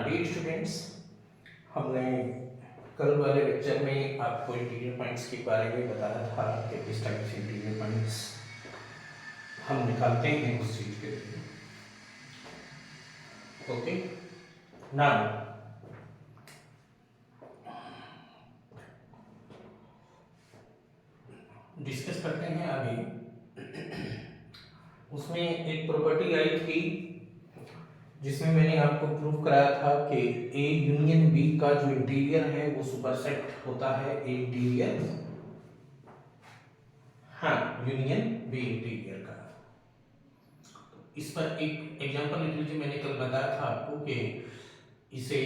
Dear students, हमने कल वाले लेक्चर में आपको इंटीरियर पॉइंट्स के बारे में बताया था कि किस टाइप से इंटीरियर पॉइंट्स हम निकालते हैं उस चीज के लिए। ओके, नाउ डिस्कस करते हैं अभी। उसमें एक प्रॉपर्टी आई थी जिसमें मैंने आपको प्रूव कराया था कि ए यूनियन बी का जो इंटीरियर है वो सुपरसेट होता है ए इंटीरियर, हाँ, यूनियन बी इंटीरियर का। इस पर एक एग्जांपल लिख लीजिए। मैंने कल बताया था आपको कि इसे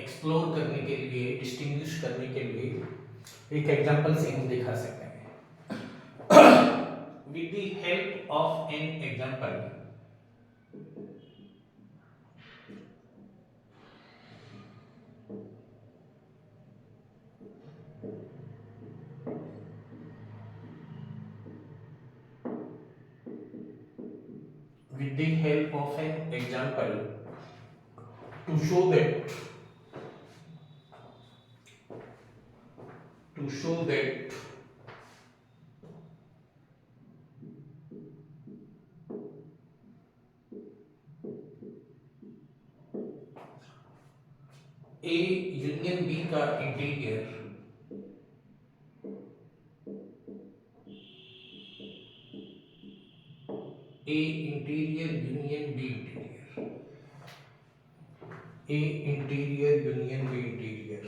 एक्सप्लोर करने के लिए, डिस्टिंग्विश करने के लिए एक एग्जांपल से हम दिखा सकते हैं। With the help of an example, with the help of an example to show that A union B का interior A interior union B interior, A interior union B interior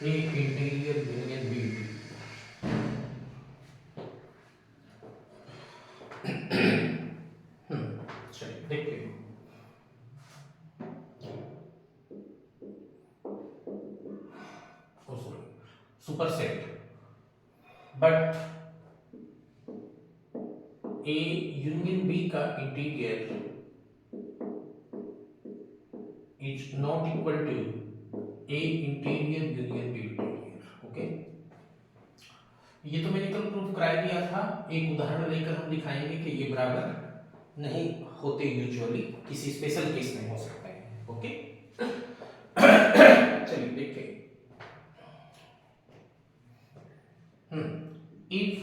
A interior union B interior. चलिए देखिए, superset, but A union B का interior is not equal to A interior union B interior. Okay, ये तो मैंने कल proof करा दिया था। एक उदाहरण लेकर हम दिखाएंगे कि ये बराबर नहीं होते, यूजुअली किसी स्पेशल केस में हो सकते हैं। ओके, चलिए देखिए। If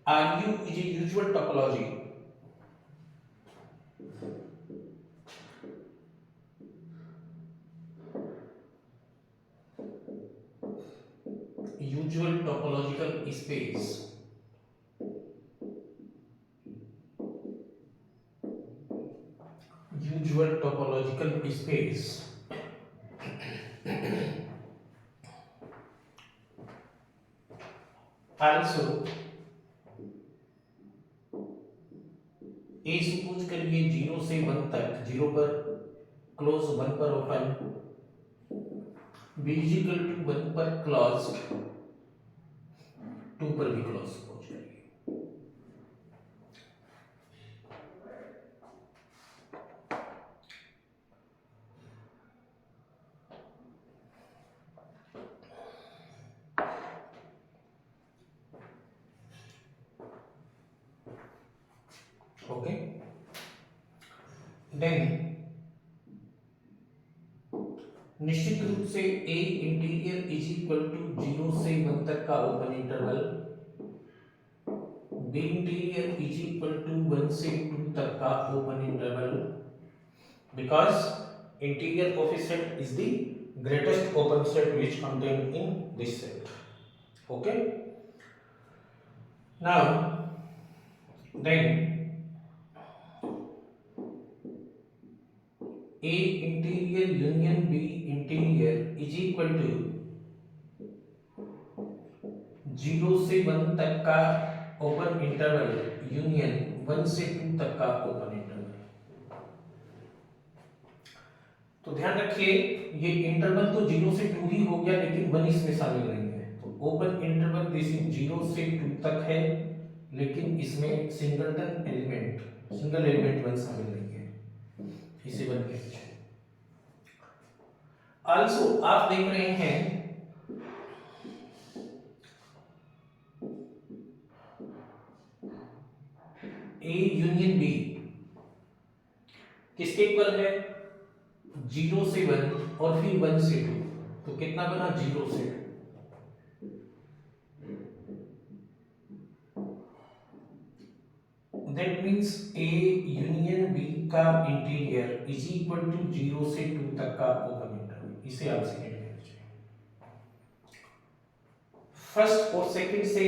RU is a usual topology, usual topological space, usual topological space also A suppose करिए 0 से 1 तक, 0 पर क्लोज, 1 पर open, B is equal to 1 पर क्लोज, 2 पर भी क्लोज सपोज करिए। ओके, देन निश्चित रूप से A interior is equal to 0 से 1 तक का open interval, B interior is equal to 1 से 2 तक का open interval, because interior of a set is the greatest open set which contained in this set. Okay, now then A interior union B interior is equal to 0 से 1 तक का open interval union 1 से 2 तक का open interval. तो ध्यान रखिए, ये इंटरवल तो 0 से 2 ही हो गया, लेकिन 1 इसमें शामिल नहीं है। तो ओपन इंटरवल दिस 0 से 2 तक है, लेकिन इसमें सिंगल एलिमेंट 1 शामिल नहीं है। इसे 1 कहते हैं। आल्सो आप देख रहे हैं ए यूनियन बी किसके इक्वल है? 0 से 1 और फिर 1 से 2, तो कितना बना? 0 से 2। That means A union B का इंटीरियर इज इक्वल टू 0 से 2 तक का ओपन इंटरवल। इसे आप सेकेंड कह लीजिए। फर्स्ट और सेकंड से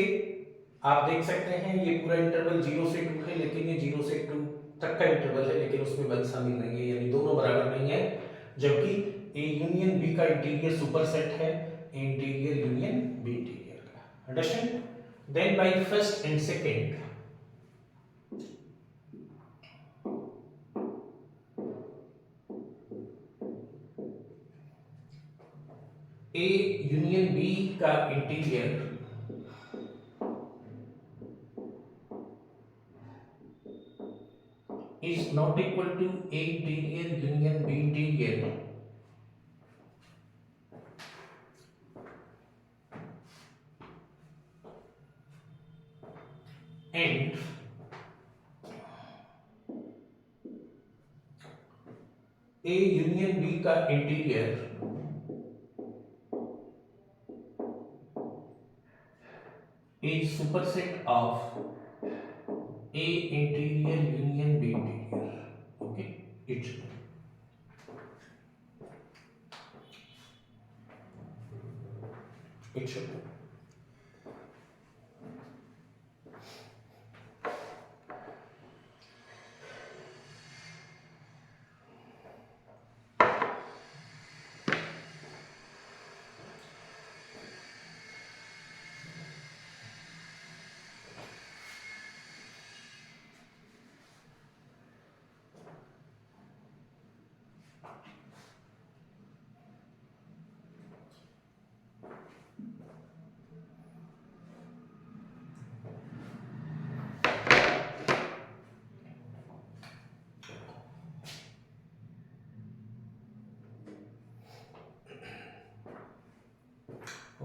आप देख सकते हैं ये पूरा इंटरवल 0 से 2 है, लेकिन ये 0 से 2 तक का इंटरवल है, लेकिन उसमें 1 शामिल नहीं है, यानी दोनों बराबर नहीं है। जबकि ए यूनियन बी का इंटीरियर सुपरसेट है इंटीरियर यूनियन बी इंटीरियर का। Understand? Then by first and second A union B का interior is not equal to A interior union B interior, and A union B का interior is superset of A interior union B interior. Okay, it should.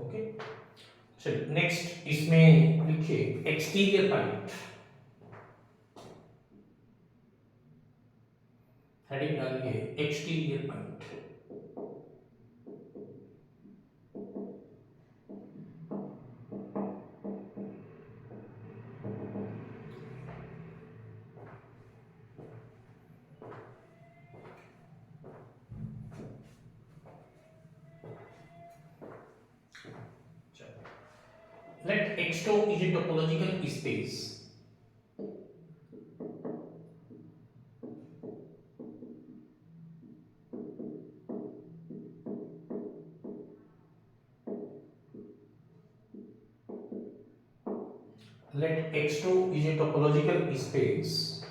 Okay, चलिए next इसमें लिखिए exterior point. Heading डालिए exterior point. Let X2 is a topological space let X2 is a topological space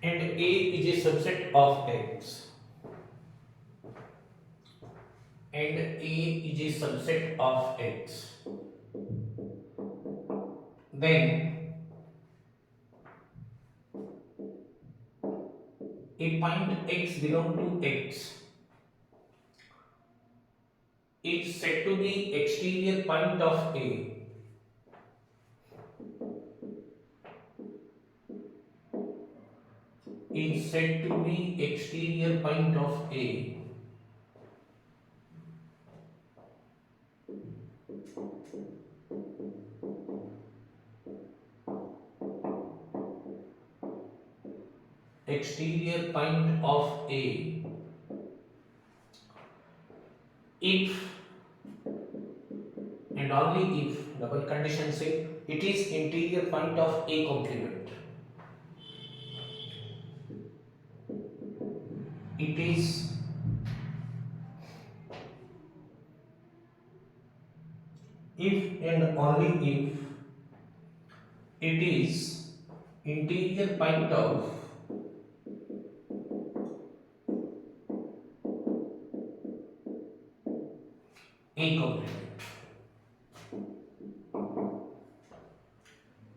and A is a subset of X and A is a subset of X, then a point X belong to X is said to be exterior point of A is said to be exterior point of A exterior point of A if and only if double condition say it is interior point of A complement. It is if and only if it is interior point of A complement.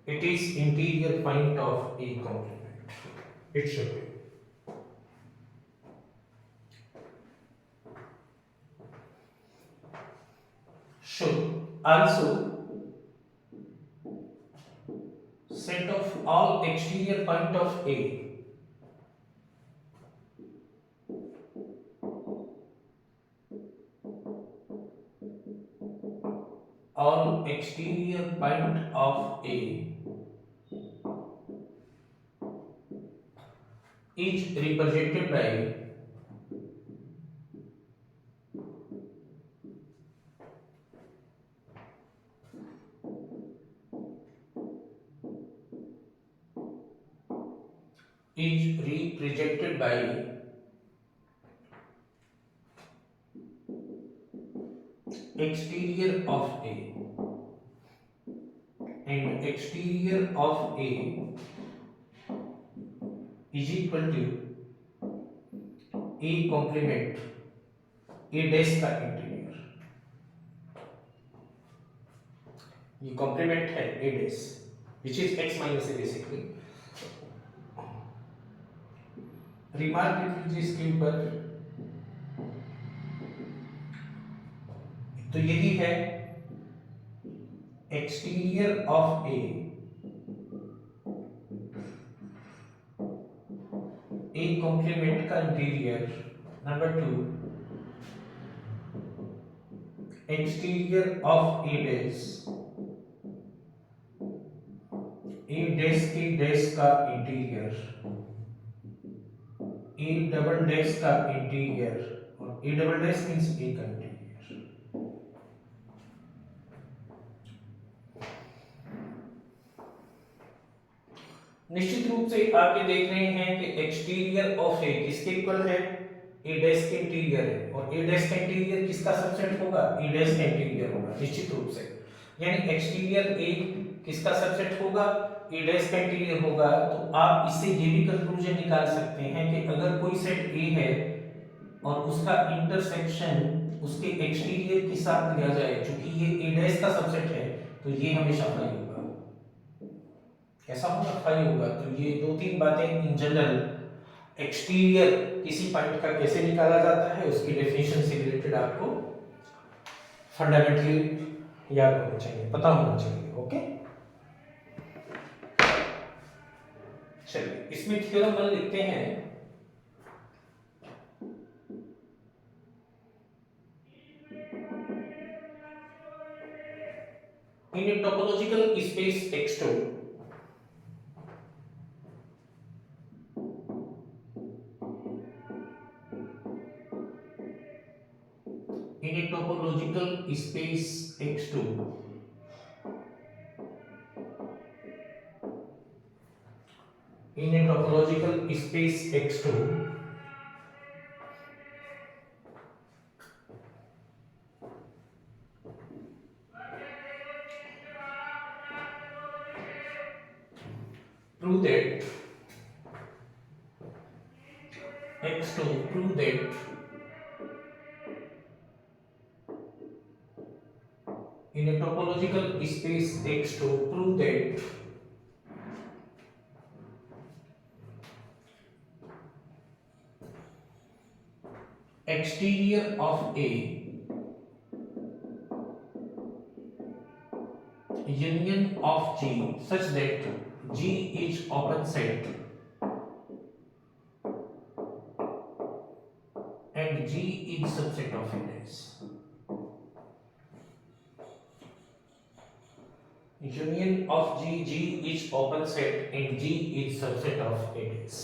It is interior point of A complement. It should be. also set of all exterior point of A all exterior point of A is represented by exterior of A, and exterior of A is equal to A complement A dash का interior. ये complement है A dash which is x minus A basically। Remark लिख लीजिए इसके ऊपर। तो यही है एक्सटीरियर ऑफ ए कॉम्प्लीमेंट का interior. Number 2 exterior of A dash के डैश का इंटीरियर, ए डबल डैश का इंटीरियर, और ए डबल डैश मींस ए का इंटीरियर। निश्चित रूप से आप ये देख रहे हैं कि एक्सटीरियर ऑफ ए किसके इक्वल है, ए डैश के इंटीरियर है, और ए डैश का इंटीरियर किसका सबसेट होगा, ए डैश का इंटीरियर होगा निश्चित रूप से। यानी एक्सटीरियर ए किसका सबसेट होगा, ए डैश का इंटीरियर होगा। तो आप इससे ये भी कंक्लूजन निकाल सकते हैं कि अगर कोई सेट ए है और उसका इंटरसेक्शन उसके एक्सटीरियर के साथ लिया जाए, चूंकि ये ए डैश का सबसेट है, तो ये हमेशा फाई होगा। कैसा होगा, फाई होगा। तो ये दो तीन बातें इन जनरल एक्सटीरियर किसी पॉइंट का कैसे निकाला जाता है उसकी डेफिनेशन से रिलेटेड आपको फंडामेंटली याद होना चाहिए, पता होना चाहिए। ओके, चलिए इसमें थ्योरम 1 लिखते हैं। In a topological space X2, in a topological space X2, in a topological space X2, prove that X2 prove that in a topological space X2 prove that exterior of A union of G such that G is open set and G is subset of A dash. Union of G is open set and G is subset of A dash.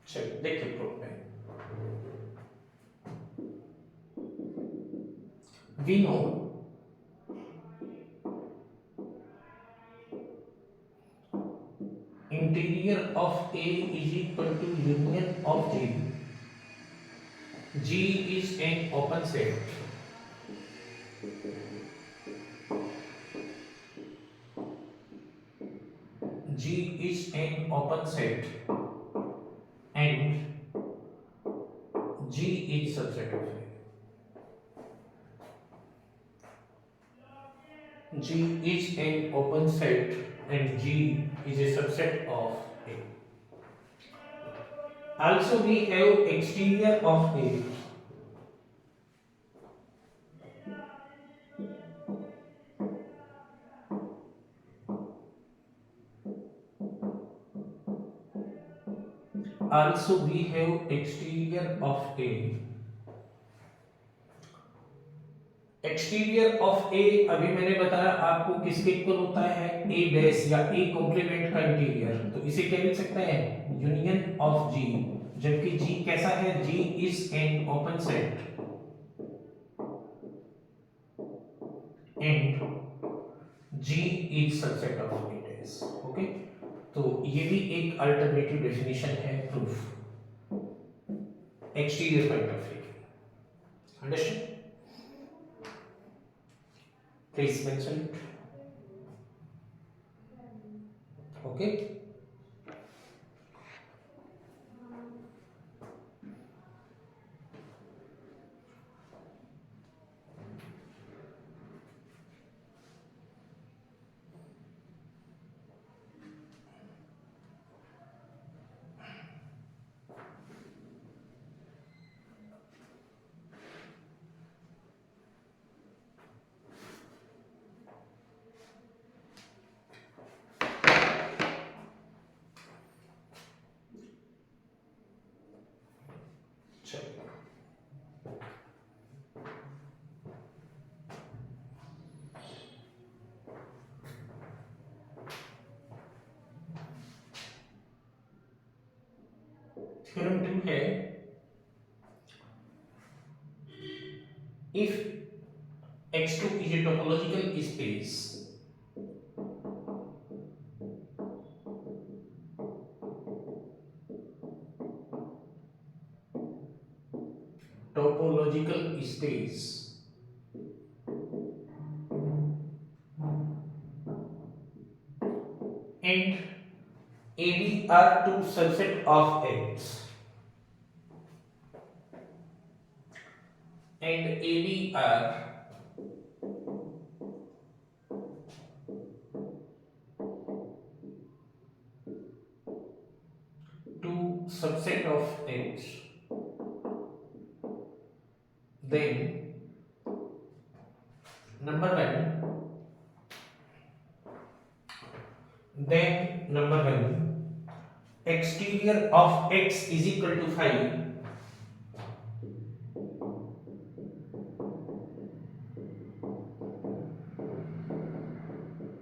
चलिए देखिए proof में। We know interior of A is equal to union of G. G is an open set. G is an open set and G is subset of A. G is an open set and G is a subset of A. Also we have exterior of A. Also we have exterior of A. Exterior of A अभी मैंने बताया आपको किसके equal होता है, ए dash या A complement का interior, तो इसे क्या लिख सकते हैं, यूनियन ऑफ जी, जबकि जी कैसा है, G is an open set and G is subset of A dash. Okay, तो ये भी एक अल्टरनेटिव डेफिनेशन है proof exterior point of view. Understand, please mention it. Okay, चलो थ्योरम 2 है, if X2 is a topological space, topological space and AD are two subset of X and AD are two subset of X, then number one, exterior of X is equal to phi,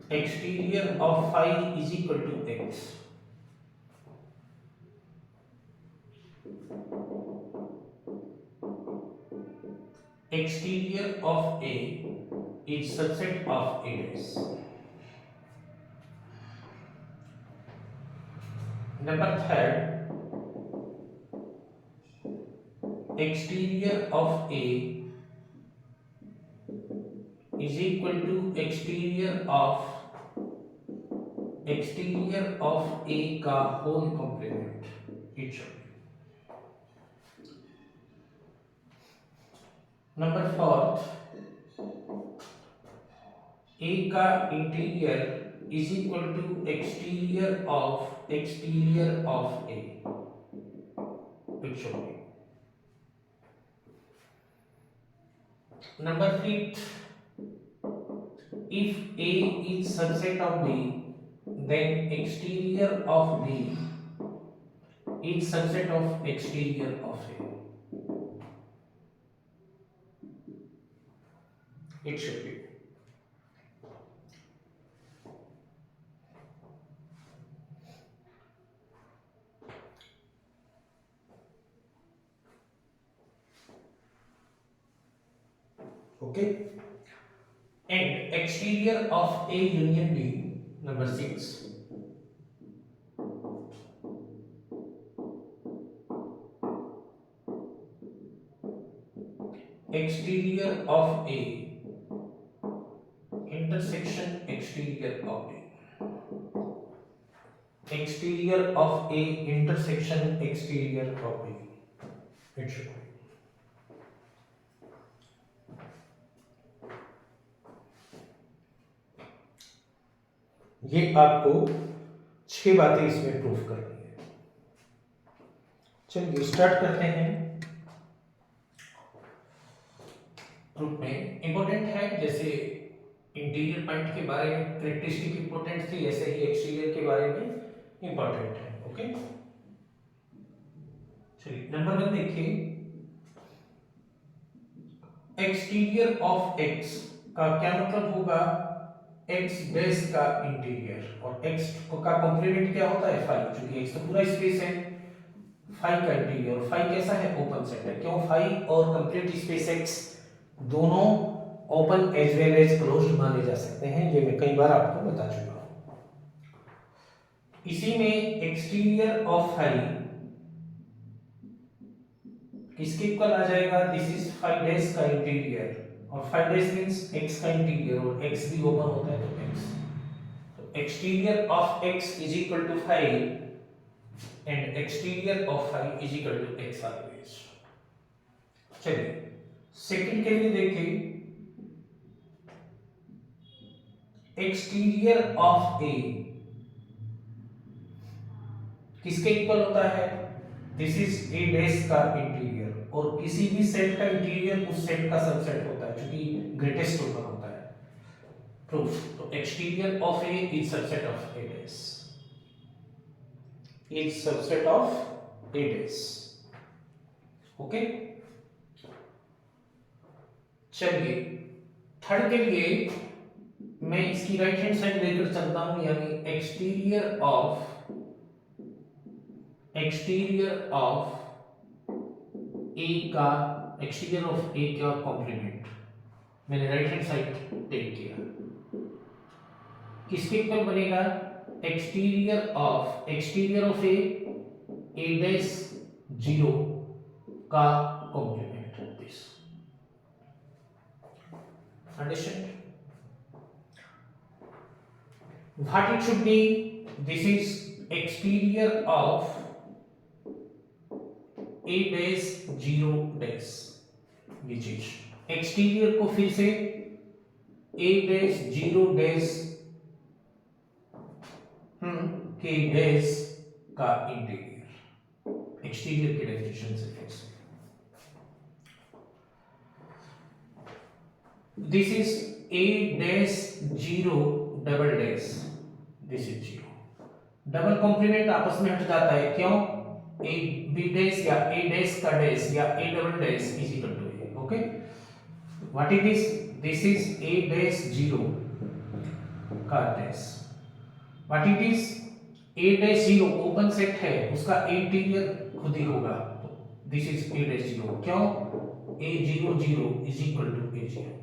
exterior of phi is equal to X. Exterior of A is subset of A dash. Number third, exterior of A is equal to exterior of A का whole complement, it should be. Number fourth, A का interior is equal to exterior of A, it should be. Number fifth, if A is subset of B, then exterior of B is subset of exterior of A. It should be. Okay. And exterior of A union B, number 6. Exterior of A intersection exterior of B. Exterior of A intersection exterior of B. It should be. ये आपको 6 बातें इसमें proof करनी है। चलिए start करते हैं। Proof में इंपॉर्टेंट है, जैसे इंटीरियर पॉइंट के बारे में कैरेक्टरिस्टिक इंपॉर्टेंट थी, ऐसे ही एक्सटीरियर के बारे में इंपॉर्टेंट है। ओके, चलिए नंबर 1 देखिए। एक्सटीरियर ऑफ एक्स का क्या मतलब होगा? एक्स बेस का इंटीरियर, और एक्स का कॉम्प्लीमेंट क्या होता है? फाई, क्योंकि एक्स तो पूरा स्पेस है। फाई का इंटीरियर, फाई कैसा है? ओपन सेट है। क्यों? फाई और कंप्लीट स्पेस एक्स दोनों open as well as closed माने जा सकते हैं, ये मैं कई बार आपको बता चुका हूं। इसी में एक्सटीरियर ऑफ फाई किसके इक्वल आ जाएगा? दिस इज फाई डैश का इंटीरियर, और फाई डैश मींस एक्स का इंटीरियर, और एक्स भी ओपन होता है तो एक्स, तो exterior of X is equal to phi and exterior of phi is equal to X always. चलिए सेकंड के लिए देखिए। एक्सटीरियर ऑफ ए किसके इक्वल होता है? दिस इज ए डैश का इंटीरियर, और किसी भी सेट का इंटीरियर उस सेट का सबसेट होता है, क्योंकि ग्रेटेस्ट ओपन होता है। प्रूफ, तो exterior of A is subset of A dash, is subset of A dash. Okay, चलिए थर्ड के लिए मैं इसकी राइट हैंड साइड लेकर चलता हूं, यानी एक्सटीरियर ऑफ ए का कॉम्प्लीमेंट मैंने राइट हैंड साइड टेक किया, किसके इक्वल बनेगा? एक्सटीरियर ऑफ ए डैश 0 का complement, this understand what it should be? This is exterior of A dash 0 dash, which is exterior को फिर से ए डैश 0 डैश के डैश का इंटीरियर, एक्सटीरियर के डेफिनेशन से फिर से। This is A dash 0 double dash, this is 0। Double complement आपस में हट जाता है, क्यों? ए बी डैश या ए डैश का डैश या A double dash is equal to A. Okay, what it is? This is A dash 0 का dash, what it is? A dash 0 open set है, उसका इंटीरियर खुद ही होगा, तो दिस इज ए डैश 0। क्यों? ए 0 0 इज इक्वल टू ए 0,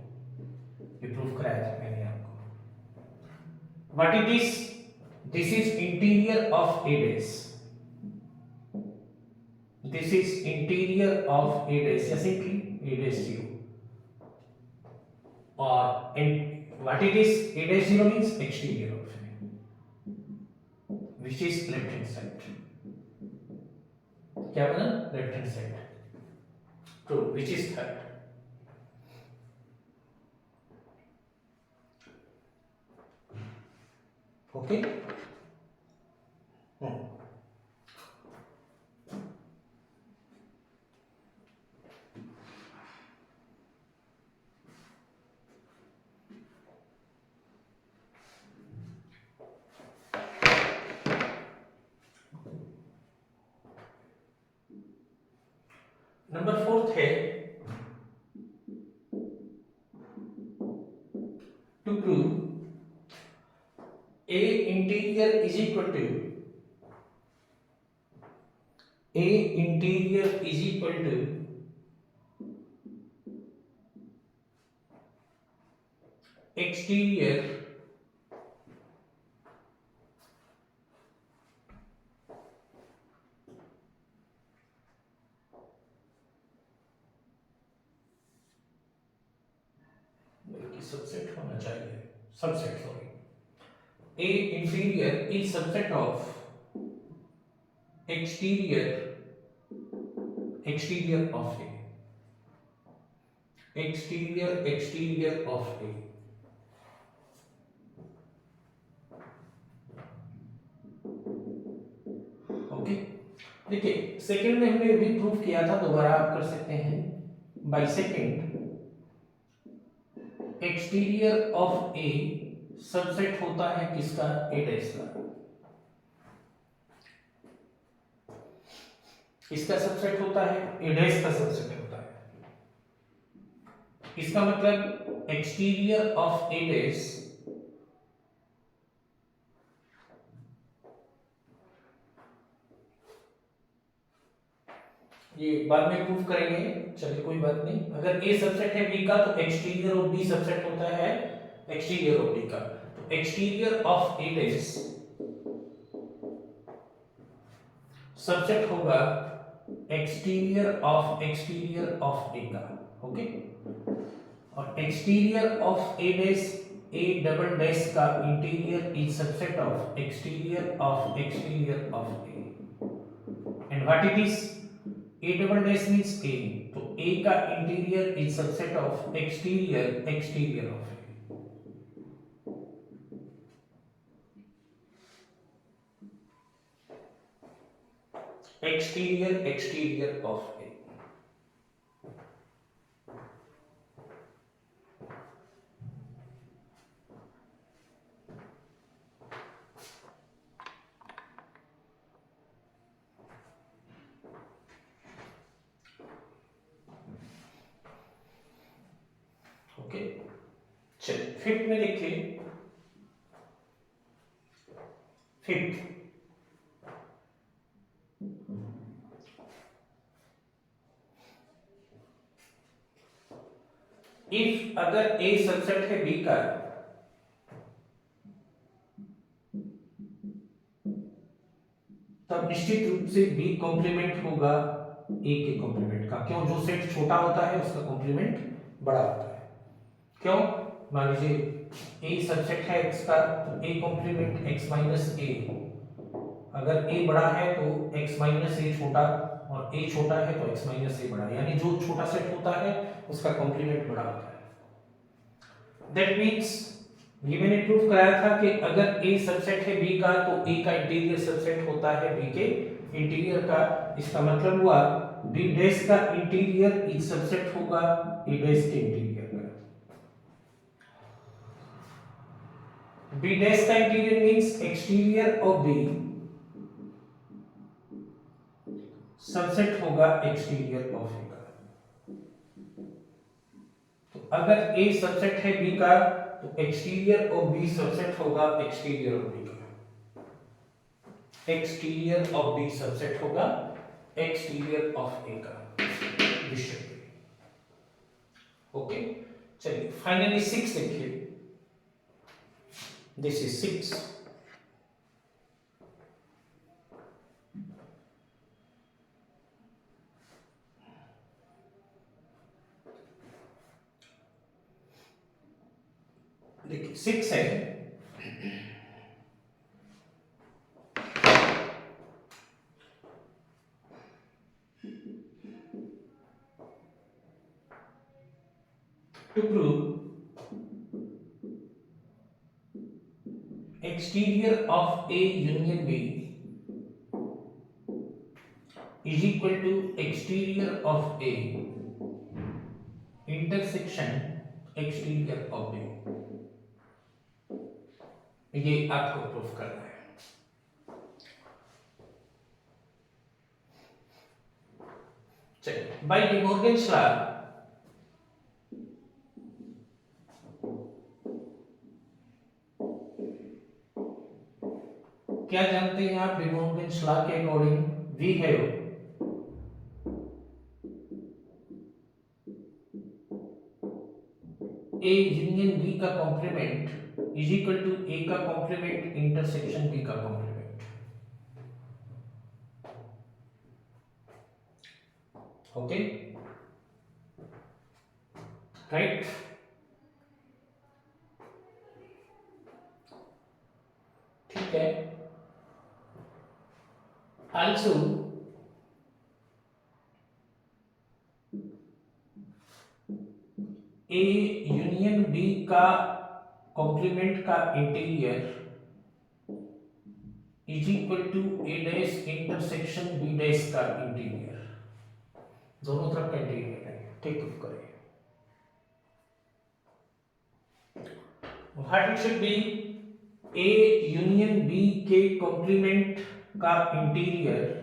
ये proof कराया था मैंने आपको। What it is? This is interior of A dash, this is interior of A dash, या सिंपली ए डैश 0, और what it is? A dash 0 means exterior of A, which is left hand side. क्या बना? Left hand side, true, which is third. Okay, number 4 है to prove A interior is equal to exterior बल्कि subset होना चाहिए, subset sorry, A interior is subset of exterior of A, exterior of A, देखिए second में हमने भी prove किया था, दोबारा आप कर सकते हैं। By second exterior of A subset होता है किसका, ए डैश का। इसका सबसेट होता है, ए डैश का सबसेट होता है। इसका मतलब एक्सटीरियर ऑफ ए डैश ये बाद में प्रूफ करेंगे, चलिए कोई बात नहीं। अगर ए सबसेट है बी का तो एक्सटीरियर ऑफ बी सबसेट होता है एक्सटीरियर ऑफ बी का। तो exterior of A dash subset होगा एक्सटीरियर ऑफ ए का। ओके, और exterior of A dash A double dash का interior is subset of exterior of A. And what it is, A double dash means A, तो A का interior is subset of exterior of A. Exterior of A. Okay, चलिए fifth में देखिए। Fifth, if अगर ए subset है B का तब निश्चित रूप से बी कॉम्प्लीमेंट होगा ए के कॉम्प्लीमेंट का। क्यों, जो सेट छोटा होता है उसका कॉम्प्लीमेंट बड़ा होता है। क्यों, मान लीजिए ए सबसेट है x का तो a कॉम्प्लीमेंट x माइनस ए। अगर a बड़ा है तो x माइनस ए छोटा, और a छोटा है तो x माइनस ए बड़ा, यानी जो छोटा सेट होता है उसका कॉम्प्लीमेंट बड़ा होता है। दैट मींस ये मैंने प्रूफ कराया था कि अगर a सबसेट है b का तो a का इंटीरियर सबसेट होता है b के इंटीरियर का। इसका मतलब हुआ b डैश का इंटीरियर इज सबसेट होगा a डैश के इंटीरियर का। b डैश का interior means exterior of b subset होगा एक्सटीरियर ऑफ ए का। तो अगर a सबसेट है b का तो एक्सटीरियर ऑफ b सबसेट होगा एक्सटीरियर ऑफ b का। एक्सटीरियर ऑफ b सबसेट होगा एक्सटीरियर ऑफ a का। ओके, चलिए फाइनली 6 देखिए। This is 6। देखिए 6 है, to prove exterior of A union B is equal to exterior of A intersection exterior of B। ये आपको proof करना है। चलिए, बाय डी मॉर्गन्स लॉ क्या जानते हैं आप? डी मॉर्गन्स लॉ के according we have A union B का complement is equal to A का कॉम्प्लीमेंट इंटरसेक्शन बी का कॉम्प्लीमेंट। Okay, right. ठीक है, आल्सो ए यूनियन बी का कॉम्प्लीमेंट का interior is equal to A dash intersection B dash का interior, दोनों तरफ का इंटीरियर है, ठीक प्रूफ करें। What it should be, A union B के कॉम्प्लीमेंट का इंटीरियर,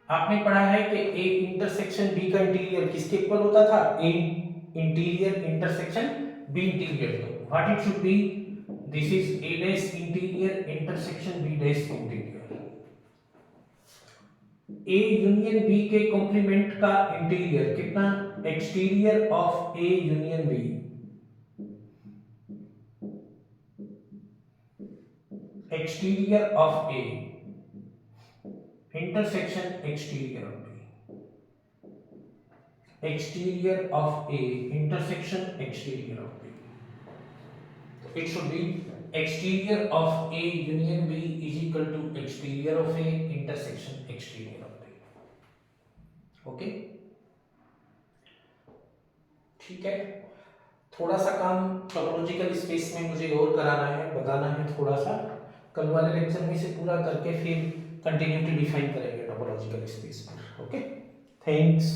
आपने पढ़ा है कि ए इंटरसेक्शन बी का इंटीरियर किसके इक्वल होता था, A interior intersection B interior. तो what it should be, this is A dash interior intersection B dash interior. A union B के कॉम्प्लीमेंट का इंटीरियर कितना, exterior of A union B, exterior of A intersection exterior of B, exterior of A intersection exterior of B, it should be exterior of A union B is equal to exterior of A intersection exterior of B, okay। ठीक है, थोड़ा सा काम topological space में मुझे और कराना है, बताना है थोड़ा सा, कल वाले लेक्चर में से पूरा करके फिर कंटिन्यूटी डिफाइन करेंगे टोपोलॉजिकल स्पेस पर, ओके। थैंक्स।